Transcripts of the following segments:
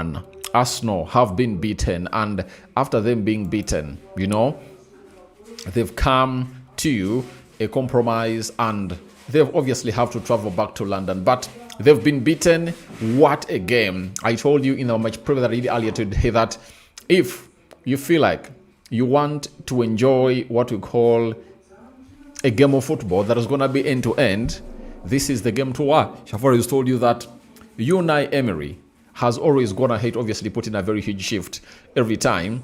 1, Arsenal have been beaten, and after them being beaten, you know, they've come to a compromise, and they've obviously have to travel back to London, but they've been beaten. What a game. I told you in our match preview that I did earlier today that if you feel like you want to enjoy what we call a game of football that is going to be end to end, this is the game to watch. I've always told you that Unai Emery has always gone ahead, obviously putting a very huge shift every time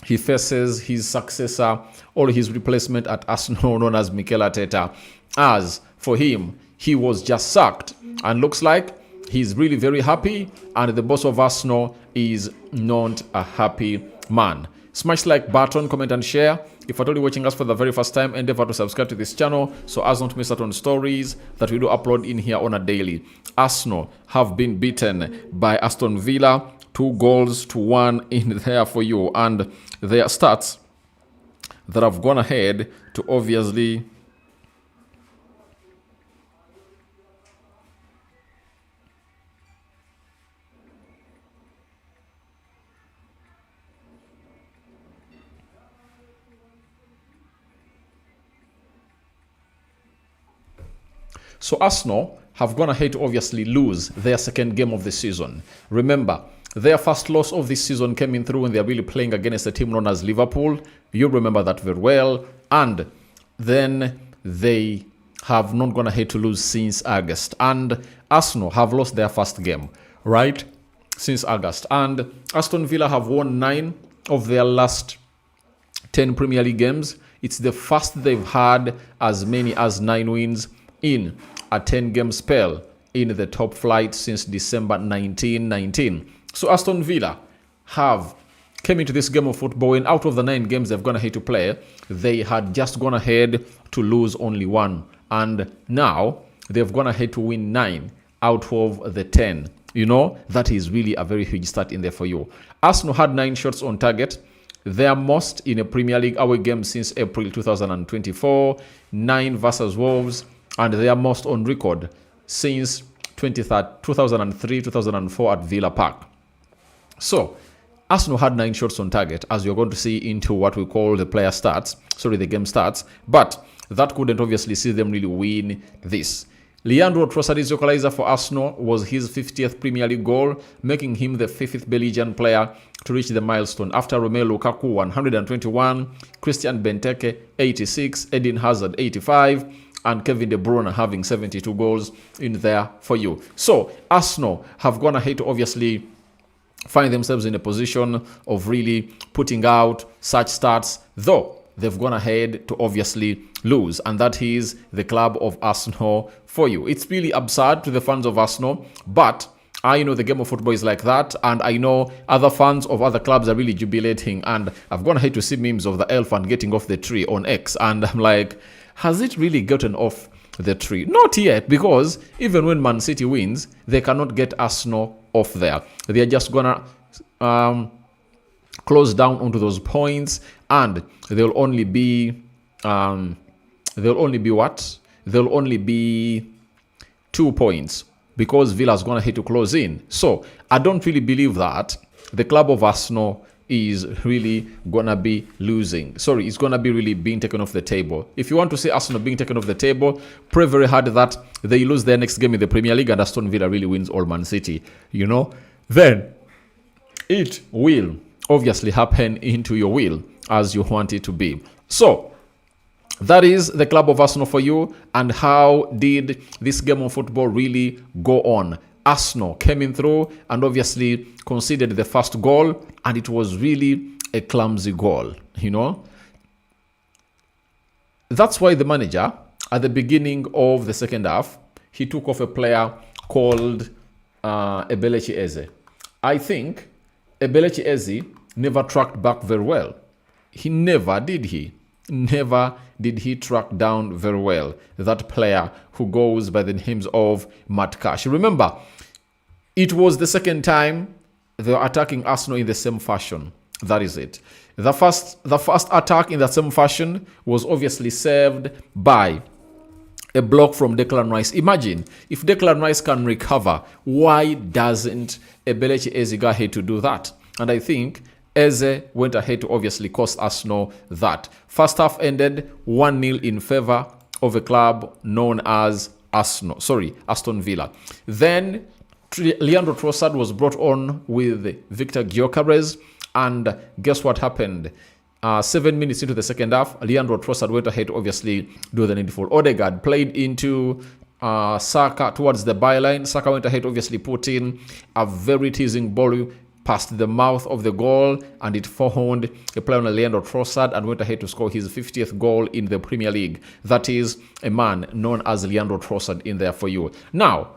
he faces his successor or his replacement at Aston, known as Mikel Arteta. As for him, he was just sacked, and looks like he's really very happy, and the boss of Arsenal is not a happy man. Smash like button, comment and share. If you're only watching us for the very first time, endeavor to subscribe to this channel so as not to miss out on stories that we do upload in here on a daily. Arsenal have been beaten by Aston Villa 2-1 in there for you, and their stats that have gone ahead to obviously So Arsenal have gone ahead to obviously lose their second game of the season. Remember, their first loss of this season came in through when they are really playing against a team known as Liverpool. You remember that very well. And then they have not gone ahead to lose since August. And Arsenal have lost their first game, right? Since August. And Aston Villa have won 9 of their last 10 Premier League games. It's the first they've had as many as 9 wins in a 10-game spell in the top flight since December 1919. So Aston Villa have came into this game of football, and out of the 9 games they've gone ahead to play, they had just gone ahead to lose only 1. And now they've gone ahead to win 9 out of the 10. You know, that is really a very huge start in there for you. Arsenal had 9 shots on target, their most in a Premier League away game since April 2024, 9 versus Wolves, and their most on record since 2003-2004 at Villa Park. So, Arsenal had 9 shots on target, as you're going to see into what we call the player stats, the game stats, but that couldn't obviously see them really win this. Leandro Trossard's equalizer for Arsenal was his 50th Premier League goal, making him the 5th Belgian player to reach the milestone after Romelu Lukaku 121, Christian Benteke 86, Eden Hazard 85, and Kevin De Bruyne having 72 goals in there for you. So Arsenal have gone ahead to obviously find themselves in a position of really putting out such stats, though they've gone ahead to obviously lose, and that is the club of Arsenal for you. It's really absurd to the fans of Arsenal, but I know the game of football is like that, and I know other fans of other clubs are really jubilating, and I've gone ahead to see memes of the elephant getting off the tree on X, and I'm like, has it really gotten off the tree? Not yet, because even when Man City wins, they cannot get Arsenal off there. They are just gonna close down onto those points, and they'll only be what? They'll only be 2 points because Villa's gonna hit to close in. So I don't really believe that the club of Arsenal is really gonna be losing. It's gonna be really being taken off the table. If you want to see Arsenal being taken off the table, pray very hard that they lose their next game in the Premier League and Aston Villa really wins all Man City, you know, then it will obviously happen into your will as you want it to be. So that is the club of Arsenal for you. And how did this game of football really go on? Arsenal came in through and obviously conceded the first goal, and it was really a clumsy goal, you know. That's why the manager, at the beginning of the second half, he took off a player called Ebelechi Eze. I think Ebelechi Eze never tracked back very well. Never did he track down very well that player who goes by the names of Matt Cash. Remember, it was the second time they were attacking Arsenal in the same fashion. That is it. The first attack in the same fashion was obviously saved by a block from Declan Rice. Imagine if Declan Rice can recover, why doesn't Ebelechi Eze got ahead to do that. And I think Eze went ahead to obviously cost Arsenal that. First half ended 1-0 in favor of a club known as Aston Villa. Then Leandro Trossard was brought on with Victor Gyökeres, and guess what happened? 7 minutes into the second half, Leandro Trossard went ahead to obviously do the needful. Odegaard played into Saka towards the byline. Saka went ahead to obviously put in a very teasing ball past the mouth of the goal, and it found a player on Leandro Trossard and went ahead to score his 50th goal in the Premier League. That is a man known as Leandro Trossard in there for you. Now,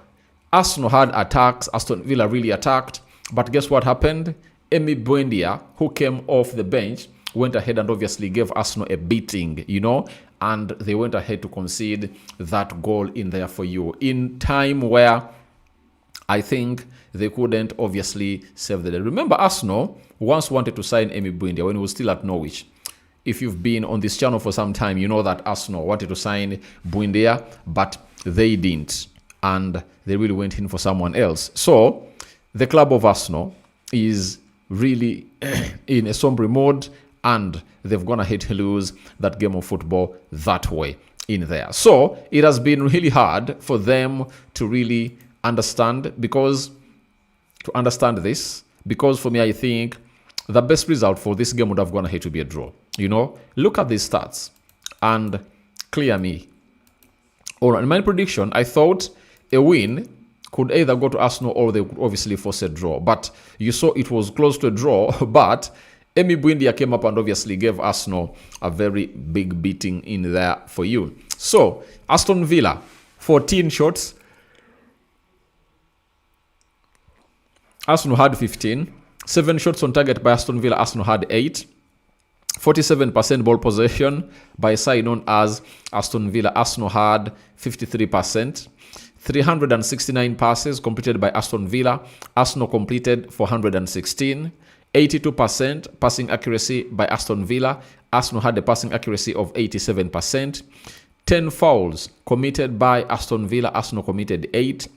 Arsenal had attacks. Aston Villa really attacked. But guess what happened? Emi Buendia, who came off the bench, went ahead and obviously gave Arsenal a beating, and they went ahead to concede that goal in there for you. In time where I think they couldn't obviously save the day. Remember, Arsenal once wanted to sign Emi Buendia when he was still at Norwich. If you've been on this channel for some time, you know that Arsenal wanted to sign Buendia, but they didn't. And they really went in for someone else. So the club of Arsenal is really in a somber mode, and they've gone ahead to lose that game of football that way in there. So it has been really hard for them to really understand this, because for me, I think the best result for this game would have gone ahead to be a draw. Look at these stats and clear me. All right, in my prediction, I thought a win could either go to Arsenal or they could obviously force a draw. But you saw it was close to a draw, but Emi Buendia came up and obviously gave Arsenal a very big beating in there for you. So, Aston Villa, 14 shots. Arsenal had 15. 7 shots on target by Aston Villa. Arsenal had 8. 47% ball possession by a side known as Aston Villa. Arsenal had 53%. 369 passes completed by Aston Villa. Arsenal completed 416. 82% passing accuracy by Aston Villa. Arsenal had a passing accuracy of 87%. 10 fouls committed by Aston Villa. Arsenal committed 8.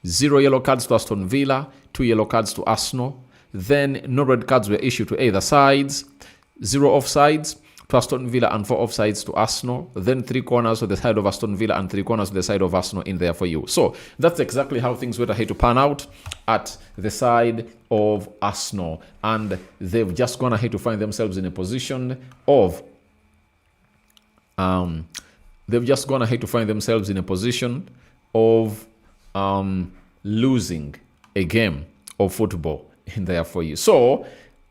0 yellow cards to Aston Villa. 2 yellow cards to Arsenal. Then no red cards were issued to either sides. 0 offsides to Aston Villa and 4 offsides to Arsenal. Then 3 corners to the side of Aston Villa and 3 corners to the side of Arsenal in there for you. So that's exactly how things went ahead to pan out at the side of Arsenal. And they've just gone ahead to find themselves in a position of losing a game of football in there for you. So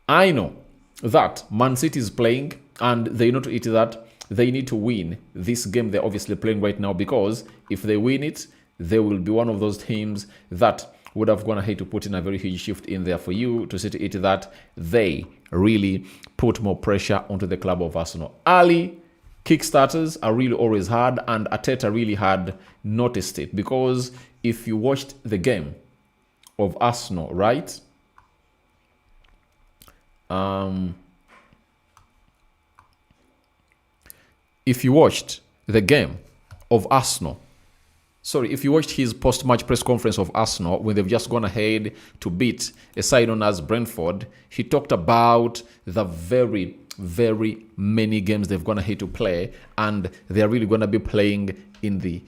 I know that Man City is playing, and they know to it that they need to win this game they're obviously playing right now, because if they win it, they will be one of those teams that would have gone ahead to put in a very huge shift in there for you, to see to it that they really put more pressure onto the club of Arsenal. Early kickstarters are really always hard, and Arteta really had noticed it, because if you watched the game of Arsenal, right? If you watched the game of Arsenal, if you watched his post-match press conference of Arsenal when they've just gone ahead to beat a side known as Brentford, he talked about the very, very many games they've gone ahead to play, and they're really going to be playing in the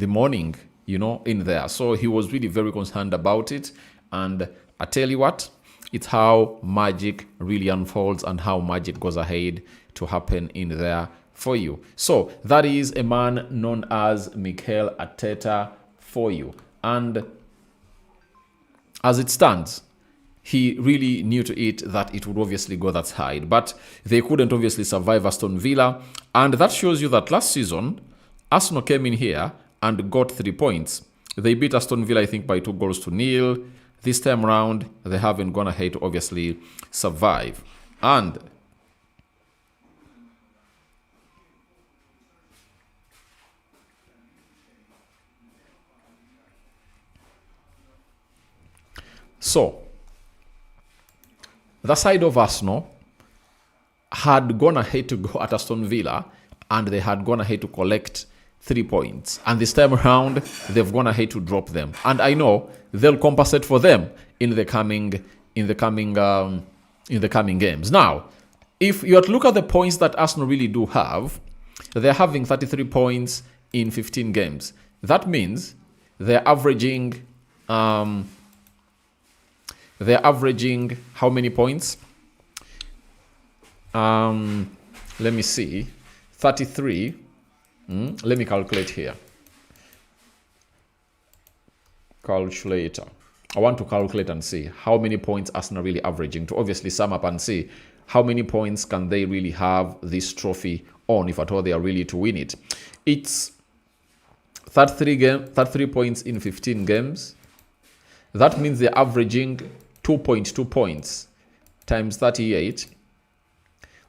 morning, in there. So he was really very concerned about it, and I tell you what, it's how magic really unfolds and how magic goes ahead to happen in there for you. So that is a man known as Mikel Arteta for you. And as it stands, he really knew to it that it would obviously go that side, but they couldn't obviously survive Aston Villa. And that shows you that last season, Arsenal came in here and got 3 points. They beat Aston Villa, I think, by 2-0. This time around, they haven't gone ahead to obviously survive. And so, the side of Arsenal had gone ahead to go at Aston Villa, and they had gone ahead to collect 3 points, and this time around they've gone ahead to drop them, and I know they'll compensate for them in the coming games. Now, if you have to look at the points that Arsenal really do have, they're having 33 points in 15 games. That means they're averaging how many points? Let me see. 33. Let me calculate here. Calculator. I want to calculate and see how many points Arsenal really averaging, to obviously sum up and see how many points can they really have this trophy on, if at all they are really to win it. It's 33 points in 15 games. That means they're averaging 2.2 points times 38.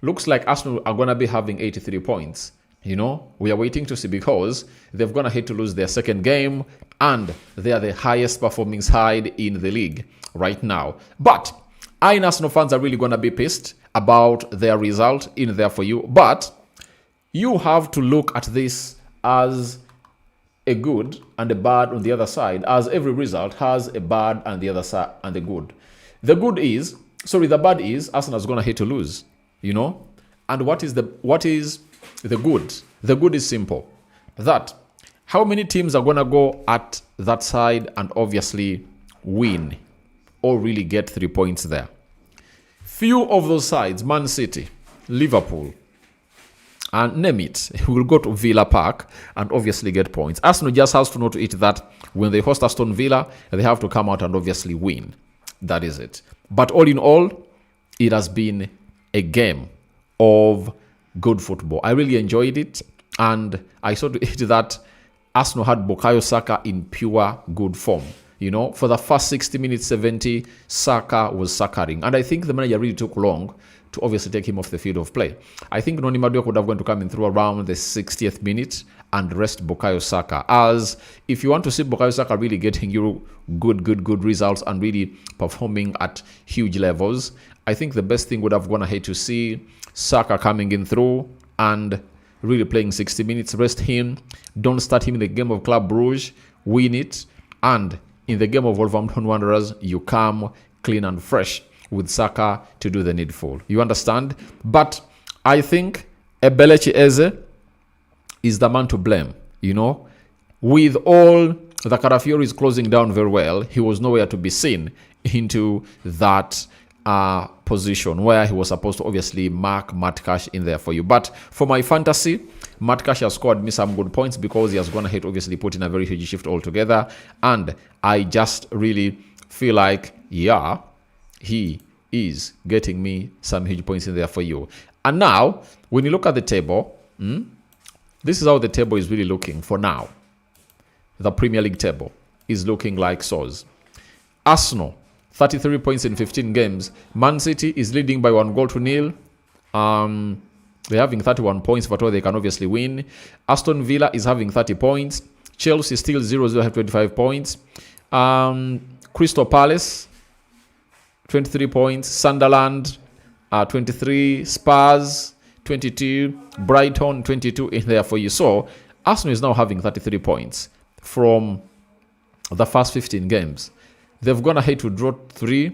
Looks like Arsenal are going to be having 83 points. You know, we are waiting to see, because they've gone ahead to lose their second game and they are the highest performing side in the league right now. But I and Arsenal fans are really going to be pissed about their result in there for you. But you have to look at this as a good and a bad on the other side, as every result has a bad and the other side and the good. The bad is Arsenal is going to hate to lose, you know. And what is the good? The good is simple. That how many teams are going to go at that side and obviously win or really get 3 points there? Few of those sides, Man City, Liverpool, and name it, will go to Villa Park and obviously get points. Arsenal just has to know to it that when they host Aston Villa, they have to come out and obviously win. That is it. But all in all, it has been a game of good football. I really enjoyed it, and I saw to it that Arsenal had Bukayo Saka in pure good form. You know, for the first 60 minutes, 70, Saka was suckering. And I think the manager really took long to obviously take him off the field of play. I think Noni Madueke would have going to come in through around the 60th minute and rest Bukayo Saka. As if you want to see Bukayo Saka really getting you good results and really performing at huge levels, I think the best thing would have gone ahead to see Saka coming in through and really playing 60 minutes, rest him, don't start him in the game of Club Brugge, win it, and in the game of Wolverhampton Wanderers, you come clean and fresh with Saka to do the needful. You understand? But I think Ebelechi Eze is the man to blame. You know, with all the Carafiori closing down very well, he was nowhere to be seen into that position where he was supposed to obviously mark Matt Cash in there for you. But for my fantasy, Matt Cash has scored me some good points because he has gone ahead obviously put in a very huge shift altogether, and I just really feel like, yeah, he is getting me some huge points in there for you. And now, when you look at the table, this is how the table is really looking for now. The Premier League table is looking like so's. Arsenal, 33 points in 15 games. Man City is leading by 1-0. They're having 31 points, but they can obviously win. Aston Villa is having 30 points. Chelsea still 0-0, have 25 points. Crystal Palace, 23 points. Sunderland, 23. Spurs, 22. Brighton, 22 in there for you. So, Arsenal is now having 33 points from the first 15 games. They've gone ahead to draw 3,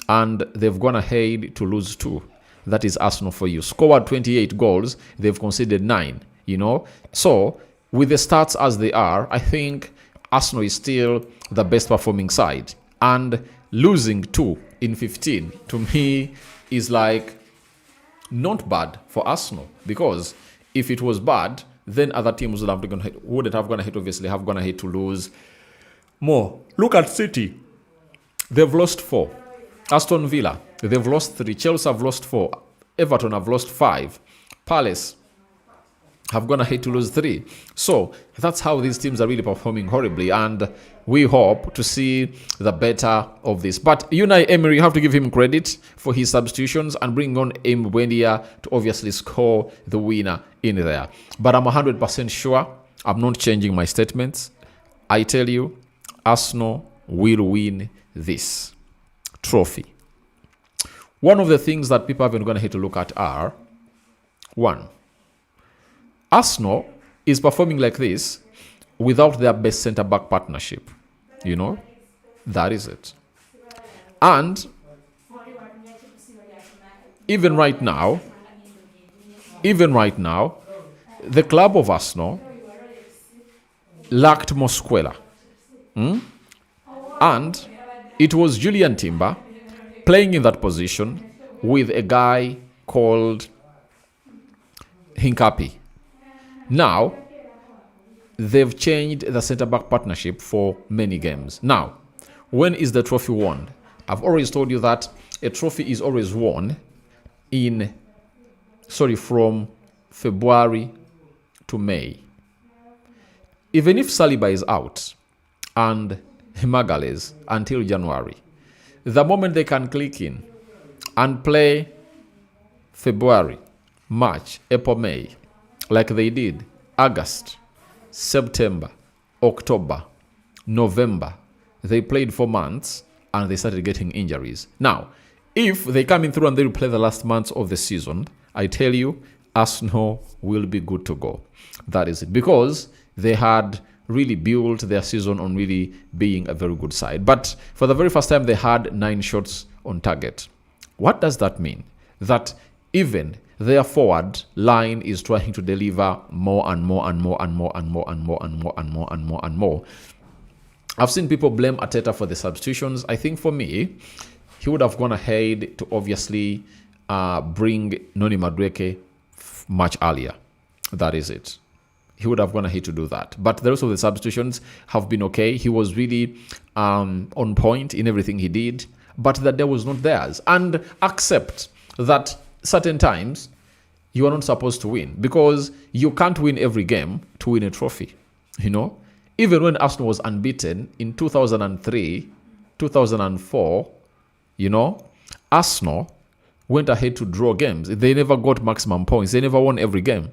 and they've gone ahead to lose 2. That is Arsenal for you. Scored 28 goals. They've conceded 9, you know. So, with the stats as they are, I think Arsenal is still the best performing side. And losing 2 in 15, to me, is like not bad for Arsenal. Because if it was bad, then other teams wouldn't have gone ahead, obviously, have gone ahead to lose more. Look at City. They've lost 4. Aston Villa, they've lost 3. Chelsea have lost 4. Everton have lost 5. Palace have gone ahead to lose 3. So that's how these teams are really performing horribly, and we hope to see the better of this. But Unai Emery, you have to give him credit for his substitutions and bring on Mbuendia to obviously score the winner in there. But I'm 100% sure I'm not changing my statements. I tell you, Arsenal will win this trophy. One of the things that people haven't gone ahead to look at are, 1, Arsenal is performing like this without their best centre-back partnership. You know, that is it. And even right now, the club of Arsenal lacked Mosquera. And it was Julian Timber playing in that position with a guy called Hincapi. Now, they've changed the centre-back partnership for many games. Now, when is the trophy won? I've always told you that a trophy is always won from February to May. Even if Saliba is out and Magalhaes until January, the moment they can click in and play February, March, April, May, like they did August, September, October, November, they played 4 months and they started getting injuries. Now, if they come in through and they will play the last months of the season, I tell you, Arsenal will be good to go. That is it. Because they had really built their season on really being a very good side. But for the very first time, they had 9 shots on target. What does that mean? That even their forward line is trying to deliver more and more and more and more and more and more and more and more and more and more. I've seen people blame Arteta for the substitutions. I think for me, he would have gone ahead to obviously bring Noni Madueke much earlier. That is it. He would have gone ahead to do that. But the rest of the substitutions have been okay. He was really on point in everything he did. But that day was not theirs. And accept that certain times you are not supposed to win. Because you can't win every game to win a trophy. You know? Even when Aston was unbeaten in 2003, 2004, you know, Arsenal went ahead to draw games. They never got maximum points. They never won every game.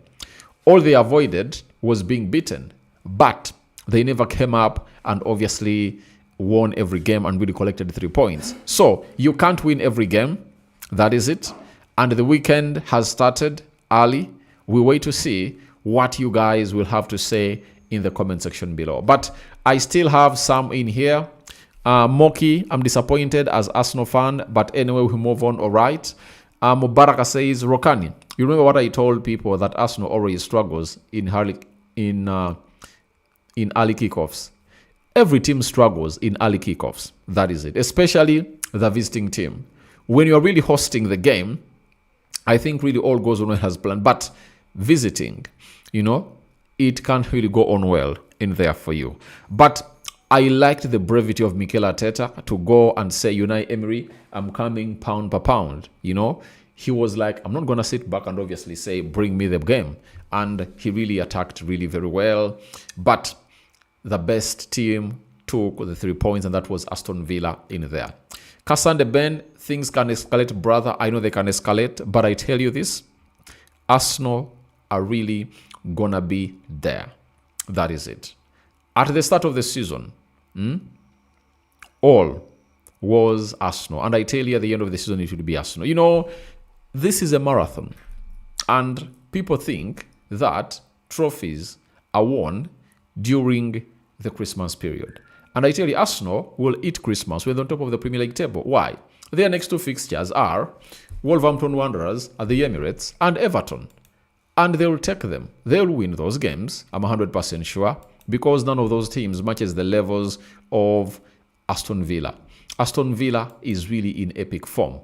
All they avoided was being beaten. But they never came up and obviously won every game and really collected 3 points. So you can't win every game. That is it. And the weekend has started early. We wait to see what you guys will have to say in the comment section below. But I still have some in here. Moki, I'm disappointed as Arsenal fan, but anyway, we move on, all right. Mubaraka says, Rokani, you remember what I told people, that Arsenal always struggles in early kickoffs. Every team struggles in early kickoffs. That is it, especially the visiting team. When you're really hosting the game, I think really all goes on as planned. But visiting, you know, it can't really go on well in there for you. But I liked the brevity of Mikel Arteta to go and say, Unai Emery, I'm coming pound per pound. You know, he was like, I'm not going to sit back and obviously say, bring me the game. And he really attacked really very well. But the best team took the 3 points, and that was Aston Villa in there. Kassande Ben, things can escalate, brother. I know they can escalate, but I tell you this, Arsenal are really going to be there. That is it. At the start of the season, all was Arsenal. And I tell you, at the end of the season, it will be Arsenal. You know, this is a marathon. And people think that trophies are won during the Christmas period. And I tell you, Arsenal will eat Christmas when they're on top of the Premier League table. Why? Their next 2 fixtures are Wolverhampton Wanderers at the Emirates and Everton. And they will take them. They will win those games, I'm 100% sure, because none of those teams matches the levels of Aston Villa. Aston Villa is really in epic form.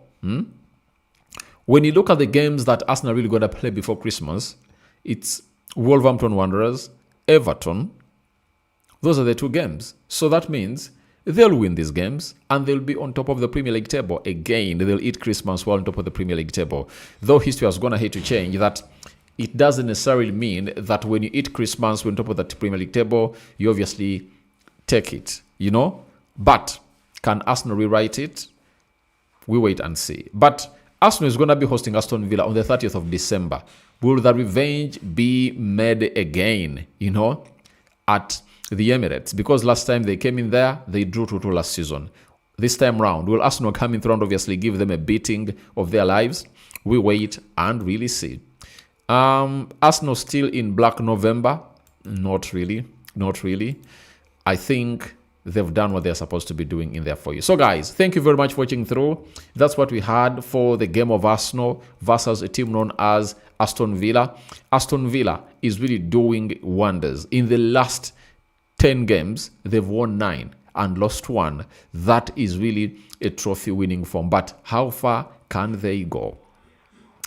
When you look at the games that Arsenal are really going to play before Christmas, it's Wolverhampton Wanderers, Everton. Those are the 2 games. So that means they'll win these games and they'll be on top of the Premier League table. Again, they'll eat Christmas while on top of the Premier League table. Though history has gone ahead to change that. It doesn't necessarily mean that when you eat Christmas on top of the Premier League table, you obviously take it, you know. But can Arsenal rewrite it? We wait and see. But Arsenal is going to be hosting Aston Villa on the 30th of December. Will the revenge be made again, you know, at the Emirates? Because last time they came in there, they drew 2-2 last season. This time round, will Arsenal come in through and obviously give them a beating of their lives? We wait and really see. Arsenal still in Black November. Not really. Not really. I think they've done what they're supposed to be doing in there for you. So guys, thank you very much for watching through. That's what we had for the game of Arsenal versus a team known as Aston Villa. Aston Villa is really doing wonders. In the last 10 games, they've won 9 and lost 1. That is really a trophy winning form. But how far can they go?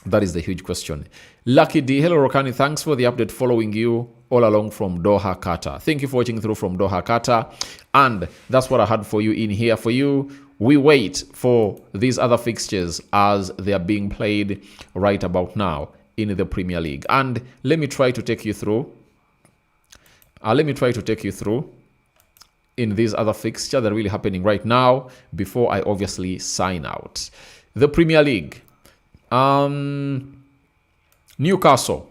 That is the huge question. Lucky D, hello Rokani, thanks for the update, following you all along from Doha, Qatar. Thank you for watching through from Doha, Qatar. And that's what I had for you in here for you. We wait for these other fixtures as they are being played right about now in the Premier League. And let me try to take you through. In these other fixtures that are really happening right now before I obviously sign out. The Premier League. Newcastle.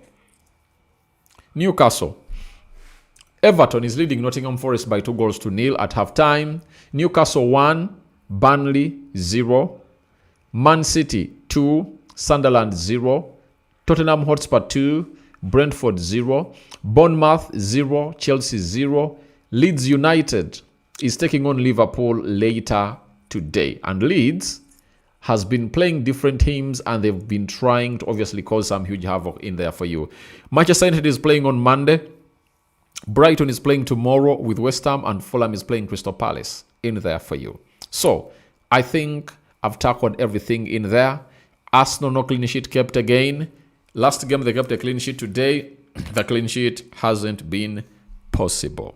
Everton is leading Nottingham Forest by 2-0 at halftime. Newcastle 1, Burnley 0, Man City 2, Sunderland 0, Tottenham Hotspur 2, Brentford 0, Bournemouth 0, Chelsea 0. Leeds United is taking on Liverpool later today. And Leeds has been playing different teams and they've been trying to obviously cause some huge havoc in there for you. Manchester United is playing on Monday. Brighton is playing tomorrow with West Ham, and Fulham is playing Crystal Palace in there for you. So I think I've tackled everything in there. Arsenal, no clean sheet kept again. Last game they kept a clean sheet. Today the clean sheet hasn't been possible.